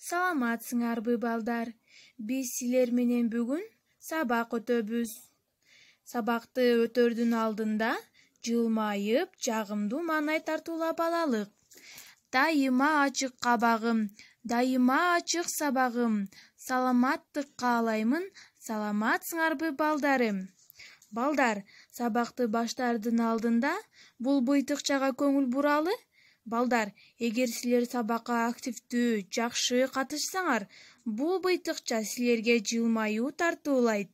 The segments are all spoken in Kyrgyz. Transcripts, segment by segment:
Саламатсыңарбы балдар? Биз силер менен бүгүн сабак өтөбүз. Сабакты өтөрдүн алдында жылмайып, жагымдуу маанай тартуулап алалык. Дайыма ачык кабагым, дайыма ачык сабагым, саламаттык каалаймын, саламатсыңарбы балдарым? Балдар, сабакты баштаардын алдында бул быйтыкчага көңүл буралы. Балдар, эгер силер сабакка активдүү, жакшы катышсаңар, бул быйтыкча силерге жылмаюу тартуулайт.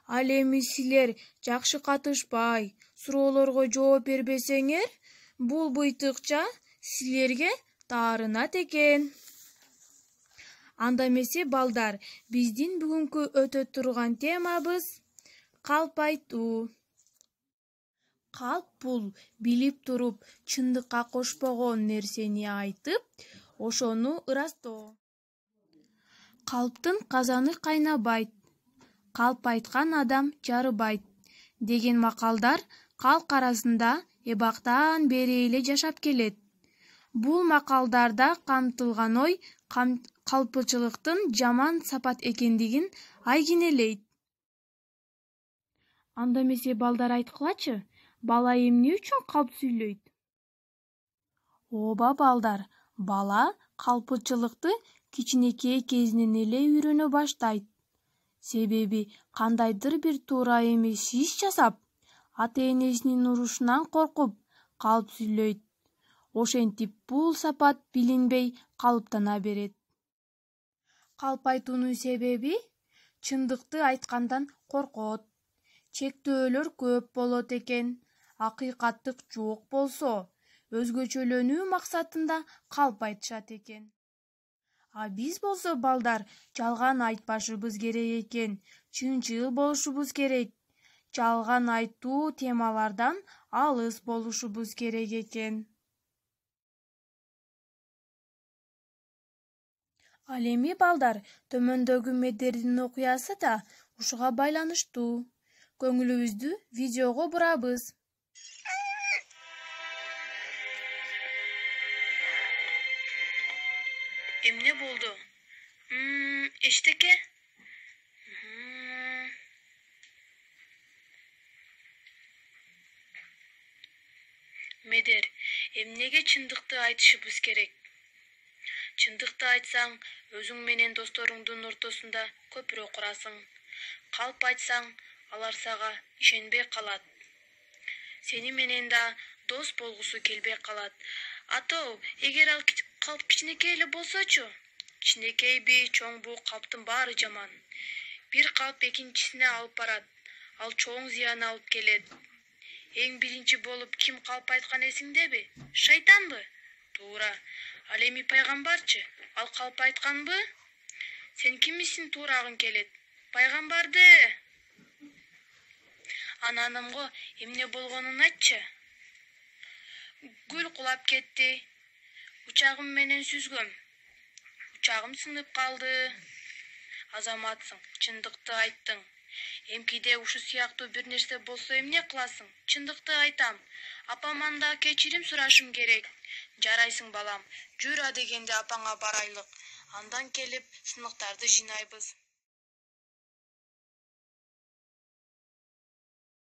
Ал эми силер жакшы катышпай, суроолорго жооп бербесеңер, бул быйтыкча силерге таарынат экен. Анда эмесе балдар, биздин бүгүнкү өтө турган темабыз калп айтуу. Калп бул билип туруп чындыкка кошпогон нерсени айтып, ошону ырастоо. Калптын казаны кайнабайт, калп айткан адам жарыбайт деген макалдар калк арасында эбактан бери эле жашап келет. Бул макалдарда камтылган ой калпчылыктын жаман сапат экендигин айгинелейт. Анда эмесе балдар айткылачы, бала эмне үчүн калп сүйлөйт? Ооба балдар, бала калпчылыкты кичинекей кезинен эле үйрөнө баштайт. Себеби кандайдыр бир туура эмес иш жасап, ата-энесинин урушунан коркуп, калп сүйлөйт. Ошентип бул сапат билинбей калыптана берет. Калп айтуунун себеби чындыкты айткандан коркот. Чектөөлөр көп болот экен. Акыйкаттык жок болсо, өзгөчөлөнүү максатында калп айтышат экен. А биз болсо балдар жалган айтпашыбыз керек экен, чынчыл болушубуз керек. Жалган айтуу темалардан алыс болушубуз керек экен. Ал эми балдар, төмөндөгү медердин окуясы да ушуга байланыштуу. Көңүлүбүздү видеого бурабыз. Эмне болду? Эчтеке? Медер, эмнеге чындыкты айтышыбыз керек? Чындыкты айтсаң, өзүң менен досторуңдун ортосунда көпүрө курасың. Калп айтсаң, алар сага ишенбей калат. Сени менен да дос болгусу келбей калат. Атоо, эгер ал калп кичинекей эле болсочу? Кичинекейби, чоңбу, калптын баары жаман. Бир калп экинчисине алып барат. Ал чоң зыян алып келет. Эң биринчи болуп ким калп айткан эсиңдеби? Шайтанбы? Туура. Ал эми пайгамбарчы? Ал калп айтканбы? Сен кимисин туурагың келет? Пайгамбарды. Ананымго эмне болгонун айтчы? Гүл кулап кетти. Учагым менен сүзгөм. Учагым сынып калды. Азаматсың, чындыкты айттың. Эмкиде ушу сыяктуу бир нерсе болсо эмне кыласың? Чындыкты айтам. Апаман кечирим сурашым керек. Жарайсың балам, жүр адегенде апаңа барайлык. Андан келип сыныктарды жыйнайбыз.